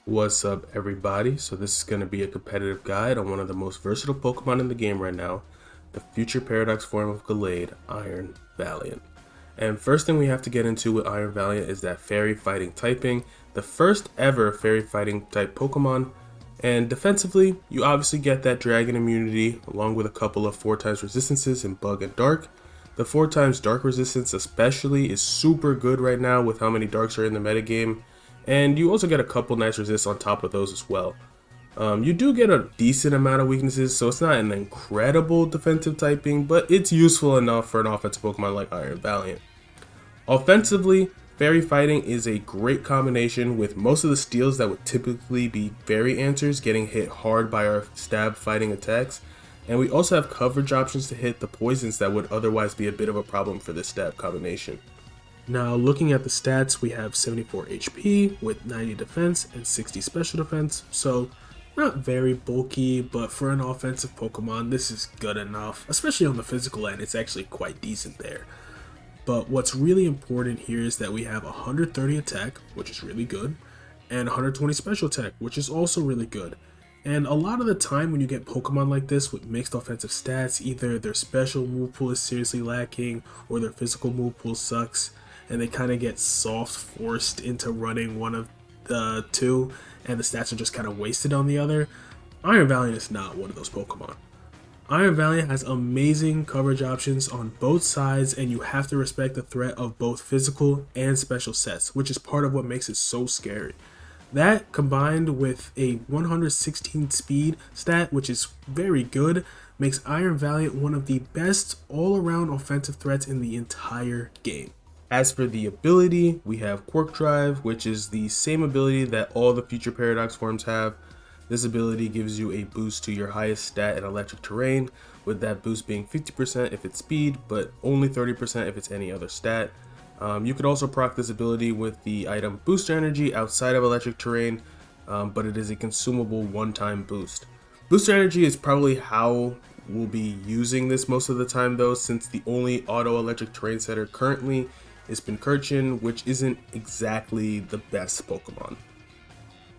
What's up, everybody? So this is going to be a competitive guide on one of the most versatile Pokemon in the game right now, the future Paradox form of Gallade, Iron Valiant. And first thing we have to get into with Iron Valiant is that Fairy Fighting typing, the first ever Fairy Fighting type Pokemon. And defensively, you obviously get that Dragon immunity along with a couple of 4x resistances in Bug and Dark. The 4x Dark resistance especially is super good right now with how many Darks are in the metagame. And you also get a couple nice resists on top of those as well. You do get a decent amount of weaknesses, so it's not an incredible defensive typing, but it's useful enough for an offensive Pokemon like Iron Valiant. Offensively, Fairy Fighting is a great combination with most of the steals that would typically be Fairy answers getting hit hard by our stab fighting attacks, and we also have coverage options to hit the poisons that would otherwise be a bit of a problem for this stab combination. Now looking at the stats, we have 74 HP with 90 defense and 60 special defense, so not very bulky, but for an offensive Pokemon this is good enough, especially on the physical end. It's actually quite decent there. But what's really important here is that we have 130 attack, which is really good, and 120 special attack, which is also really good. And a lot of the time when you get Pokemon like this with mixed offensive stats, either their special move pool is seriously lacking or their physical move pool sucks, and they kind of get soft forced into running one of the two, and the stats are just kind of wasted on the other. Iron Valiant is not one of those Pokemon. Iron Valiant has amazing coverage options on both sides, and you have to respect the threat of both physical and special sets, which is part of what makes it so scary. That combined with a 116 speed stat, which is very good, makes Iron Valiant one of the best all-around offensive threats in the entire game. As for the ability, we have Quirk Drive, which is the same ability that all the future Paradox forms have. This ability gives you a boost to your highest stat in electric terrain, with that boost being 50% if it's speed, but only 30% if it's any other stat. You could also proc this ability with the item Booster Energy outside of electric terrain, but it is a consumable one-time boost. Booster Energy is probably how we'll be using this most of the time though, since the only auto electric terrain setter currently is Pincurchin, which isn't exactly the best Pokemon.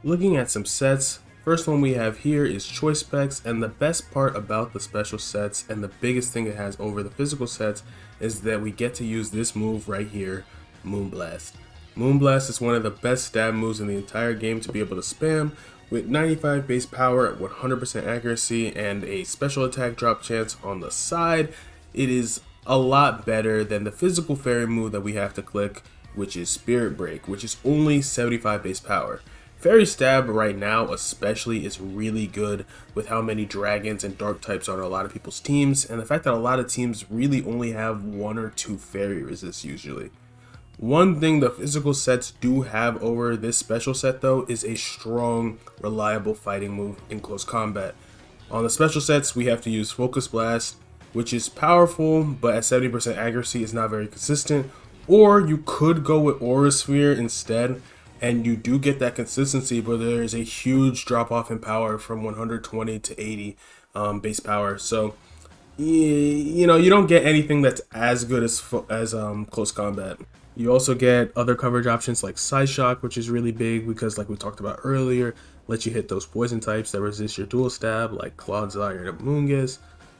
Looking at some sets, first one we have here is Choice Specs, and the best part about the special sets and the biggest thing it has over the physical sets is that we get to use this move right here, Moonblast. Moonblast is one of the best stab moves in the entire game to be able to spam, with 95 base power at 100% accuracy and a special attack drop chance on the side. It is a lot better than the physical fairy move that we have to click, which is Spirit Break, which is only 75 base power. Fairy Stab right now especially is really good with how many dragons and dark types are on a lot of people's teams, and the fact that a lot of teams really only have 1 or 2 fairy resists usually. One thing the physical sets do have over this special set though is a strong, reliable fighting move in close combat. On the special sets we have to use Focus Blast, which is powerful, but at 70% accuracy is not very consistent. Or you could go with Aura Sphere instead, and you do get that consistency, but there is a huge drop off in power from 120 to 80 base power. So, you know, you don't get anything that's as good as close combat. You also get other coverage options like Side Shock, which is really big because, like we talked about earlier, lets you hit those poison types that resist your dual stab, like Clodsire and Amoonguss.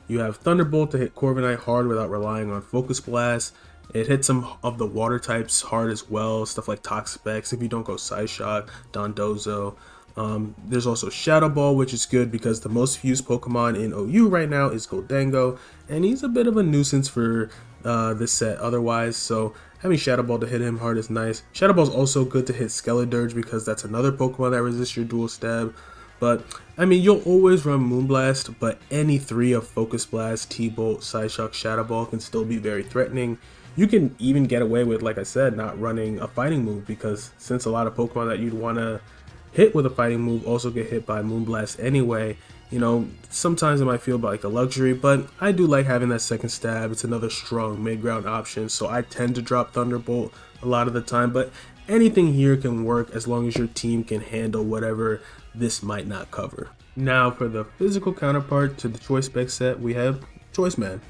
You have Thunderbolt to hit Corviknight hard without relying on Focus Blast. It hits some of the water types hard as well, stuff like Toxapex if you don't go Side Shock, Dondozo. There's also Shadow Ball, which is good because the most used Pokemon in OU right now is Goldengo, and he's a bit of a nuisance for this set otherwise, so having Shadow Ball to hit him hard is nice. Shadow Ball is also good to hit Skeledirge because that's another Pokemon that resists your dual stab. But, I mean, you'll always run Moonblast, but any 3 of Focus Blast, T-Bolt, Psyshock, Shadow Ball can still be very threatening. You can even get away with, like I said, not running a fighting move, because since a lot of Pokemon that you'd want to hit with a fighting move also get hit by Moonblast anyway, you know, sometimes it might feel like a luxury, but I do like having that second stab. It's another strong mid-ground option, so I tend to drop Thunderbolt a lot of the time, but anything here can work as long as your team can handle whatever this might not cover. Now for the physical counterpart to the Choice Spec set, we have Choice Man.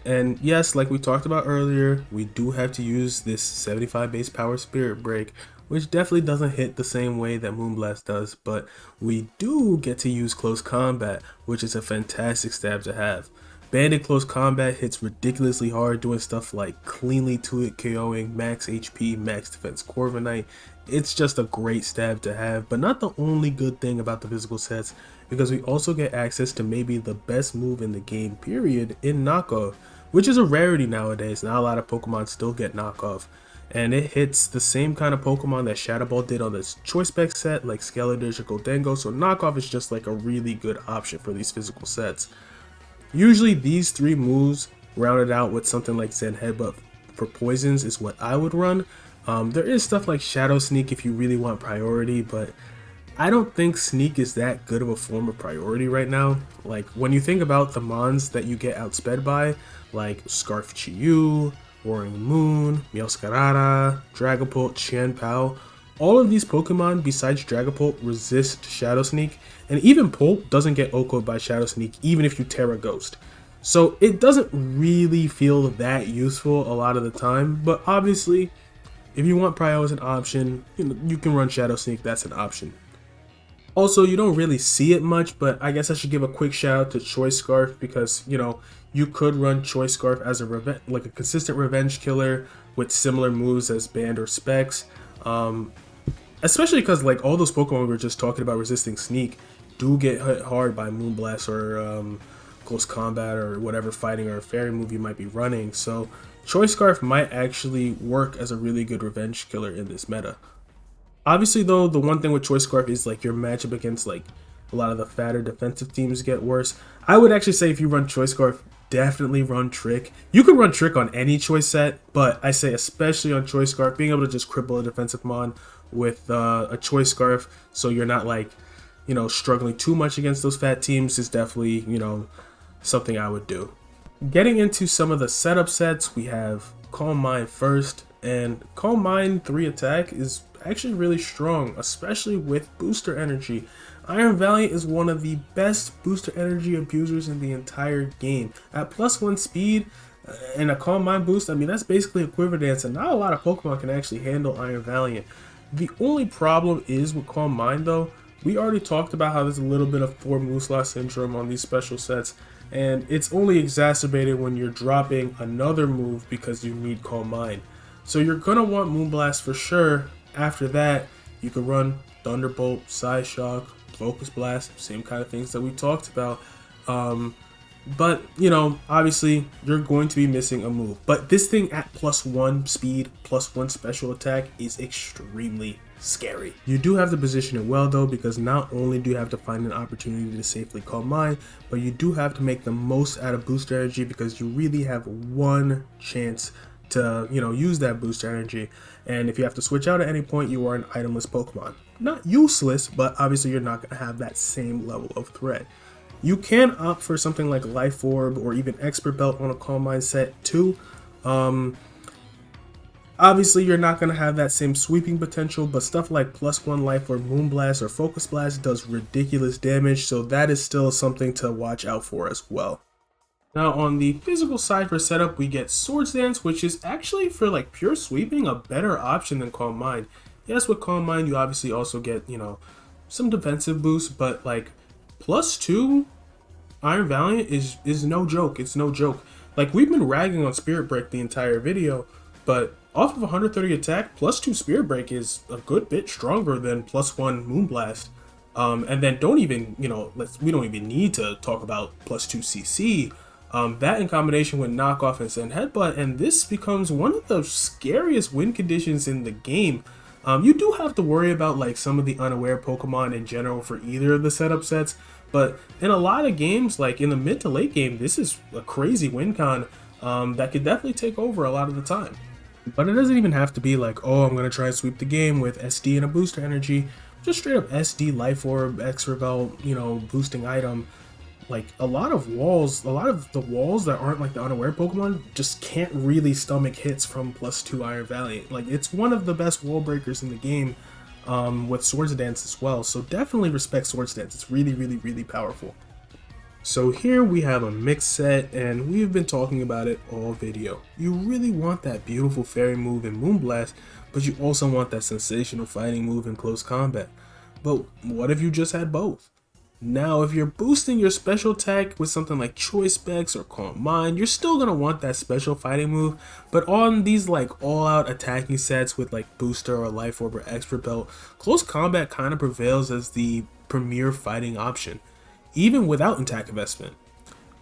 And yes, like we talked about earlier, we do have to use this 75 base power Spirit Break, which definitely doesn't hit the same way that Moonblast does, but we do get to use close combat, which is a fantastic stab to have. Banded close combat hits ridiculously hard, doing stuff like cleanly 2-hit KOing, max HP, max defense Corviknight. It's just a great stab to have, but not the only good thing about the physical sets, because we also get access to maybe the best move in the game period in knockoff, which is a rarity nowadays. Not a lot of Pokemon still get knockoff, and it hits the same kind of Pokemon that Shadow Ball did on this Choice Spec set, like Skeledirge or Goldengo, so knockoff is just like a really good option for these physical sets. Usually these three moves rounded out with something like Zen Headbutt for poisons is what I would run. There is stuff like Shadow Sneak if you really want priority, but I don't think Sneak is that good of a form of priority right now. Like, when you think about the mons that you get outsped by, like Scarf Chiyu, Roaring Moon, Meowscarada, Dragapult, Chien-Pao, all of these Pokemon besides Dragapult resist Shadow Sneak, and even Pult doesn't get OHKO'd by Shadow Sneak even if you Tera Ghost. So it doesn't really feel that useful a lot of the time, but obviously if you want Prio as an option, you can run Shadow Sneak, that's an option. Also, you don't really see it much, but I guess I should give a quick shout out to Choice Scarf because, you could run Choice Scarf as a consistent revenge killer with similar moves as Band or Specs. Especially because like all those Pokemon we were just talking about resisting Sneak do get hit hard by Moonblast or Close Combat or whatever fighting or fairy move you might be running. So Choice Scarf might actually work as a really good revenge killer in this meta. Obviously though, the one thing with Choice Scarf is like your matchup against like a lot of the fatter defensive teams get worse. I would actually say if you run Choice Scarf, definitely run Trick. You can run Trick on any Choice set, but I say especially on Choice Scarf, being able to just cripple a defensive mon with a Choice Scarf so you're not like, struggling too much against those fat teams is definitely, something I would do. Getting into some of the setup sets, we have Calm Mind first, and Calm Mind 3 attack is actually really strong, especially with booster energy. Iron Valiant is one of the best booster energy abusers in the entire game. At +1 speed and a Calm Mind boost, I mean that's basically a Quiver Dance, and not a lot of Pokemon can actually handle Iron Valiant. The only problem is with Calm Mind though, we already talked about how there's a little bit of 4 Mooseloss syndrome on these special sets, and it's only exacerbated when you're dropping another move because you need Calm Mind. So you're gonna want Moonblast for sure. After that, you can run Thunderbolt, Psyshock, Focus Blast, same kind of things that we talked about. But, obviously, you're going to be missing a move. But this thing at +1 speed, +1 special attack is extremely scary. You do have to position it well, though, because not only do you have to find an opportunity to safely Calm Mind, but you do have to make the most out of booster energy because you really have one chance to, use that booster energy. And if you have to switch out at any point, you are an itemless Pokemon. Not useless, but obviously you're not going to have that same level of threat. You can opt for something like Life Orb or even Expert Belt on a Calm Mind set too. Obviously you're not going to have that same sweeping potential, but stuff like +1 Life Orb, Moonblast, or Focus Blast does ridiculous damage, so that is still something to watch out for as well. Now on the physical side for setup, we get Swords Dance, which is actually for like pure sweeping a better option than Calm Mind. Yes, with Calm Mind you obviously also get, some defensive boost, but like +2 Iron Valiant is no joke. It's no joke. Like, we've been ragging on Spirit Break the entire video, but off of 130 attack, +2 Spirit Break is a good bit stronger than +1 Moonblast. And then don't even, we don't even need to talk about +2 CC. That in combination with Knockoff and Zen Headbutt, and this becomes one of the scariest win conditions in the game. You do have to worry about like some of the unaware Pokemon in general for either of the setup sets, but in a lot of games, like in the mid to late game, this is a crazy win con that could definitely take over a lot of the time. But it doesn't even have to be like, oh, I'm going to try and sweep the game with SD and a booster energy. Just straight up SD, Life Orb, Expert Belt, boosting item. Like a lot of the walls that aren't like the unaware Pokemon just can't really stomach hits from +2 Iron Valiant. Like, it's one of the best wall breakers in the game with Swords Dance as well. So definitely respect Swords Dance. It's really, really, really powerful. So here we have a mix set, and we've been talking about it all video. You really want that beautiful fairy move in Moonblast, but you also want that sensational fighting move in close combat. But what if you just had both? Now, if you're boosting your special attack with something like Choice Specs or Calm Mind, you're still gonna want that special fighting move, but on these like all-out attacking sets with like Booster or Life Orb or Expert Belt, close combat kind of prevails as the premier fighting option, even without attack investment.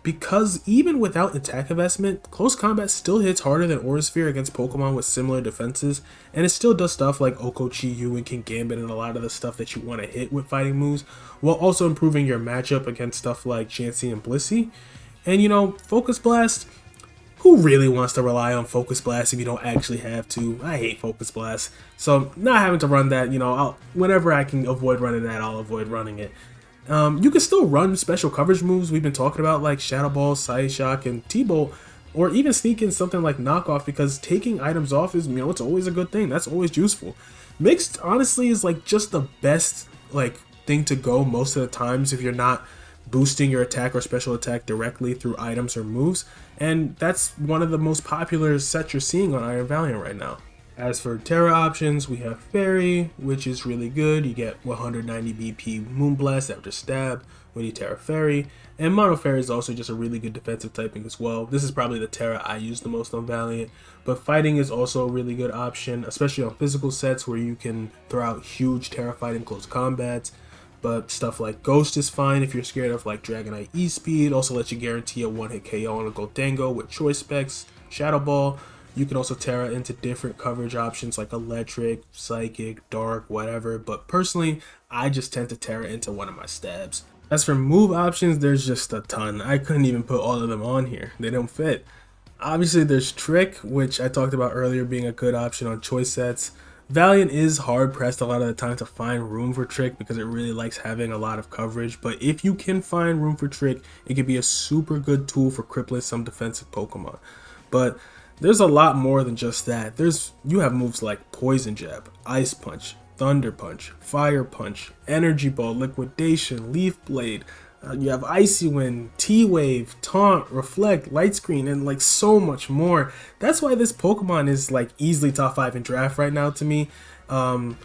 Because even without attack investment, close combat still hits harder than Aura Sphere against Pokemon with similar defenses, and it still does stuff like Okochi-U and King Gambit and a lot of the stuff that you want to hit with fighting moves, while also improving your matchup against stuff like Chansey and Blissey. And you know, Focus Blast, who really wants to rely on Focus Blast if you don't actually have to? I hate Focus Blast, so not having to run that, you know, whenever I can avoid running that, I'll avoid running it. You can still run special coverage moves we've been talking about like Shadow Ball, Side Shock, and T-Bolt, or even sneak in something like Knockoff, because taking items off is, you know, it's always a good thing. That's always useful. Mixed, honestly, is like just the best like thing to go most of the times if you're not boosting your attack or special attack directly through items or moves, and that's one of the most popular sets you're seeing on Iron Valiant right now. As for Tera options, we have Fairy, which is really good. You get 190 BP Moonblast after Stab when you Tera Fairy, and Mono Fairy is also just a really good defensive typing as well. This is probably the Tera I use the most on Valiant, but Fighting is also a really good option, especially on physical sets where you can throw out huge Tera Fighting close combats. But stuff like Ghost is fine if you're scared of like Dragonite E-Speed, also lets you guarantee a one-hit KO on a Goldango with Choice Specs, Shadow Ball. You can also Tera into different coverage options like Electric, Psychic, Dark, whatever, but personally, I just tend to Tera into one of my stabs. As for move options, there's just a ton. I couldn't even put all of them on here. They don't fit. Obviously, there's Trick, which I talked about earlier being a good option on choice sets. Valiant is hard pressed a lot of the time to find room for Trick because it really likes having a lot of coverage, but if you can find room for Trick, it can be a super good tool for crippling some defensive Pokemon. But there's a lot more than just that. You have moves like Poison Jab, Ice Punch, Thunder Punch, Fire Punch, Energy Ball, Liquidation, Leaf Blade. You have Icy Wind, T-Wave, Taunt, Reflect, Light Screen, and like so much more. That's why this Pokemon is like easily top 5 in draft right now to me. And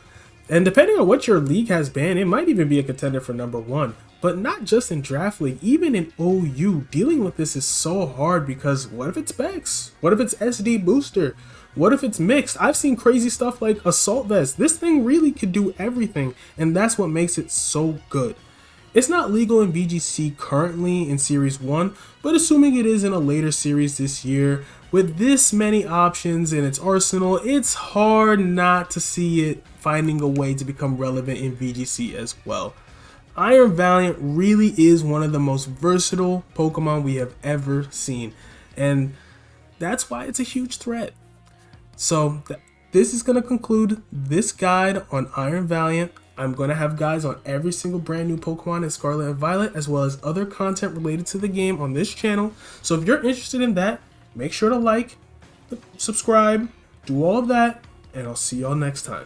depending on what your league has banned, it might even be a contender for #1. But not just in Draft League, even in OU, dealing with this is so hard because what if it's Bex? What if it's SD Booster? What if it's mixed? I've seen crazy stuff like Assault Vest. This thing really could do everything, and that's what makes it so good. It's not legal in VGC currently in Series 1, but assuming it is in a later series this year, with this many options in its arsenal, it's hard not to see it finding a way to become relevant in VGC as well. Iron Valiant really is one of the most versatile Pokemon we have ever seen, and that's why it's a huge threat. So this is going to conclude this guide on Iron Valiant. I'm going to have guides on every single brand new Pokemon in Scarlet and Violet, as well as other content related to the game on this channel. So if you're interested in that, make sure to like, subscribe, do all of that, and I'll see y'all next time.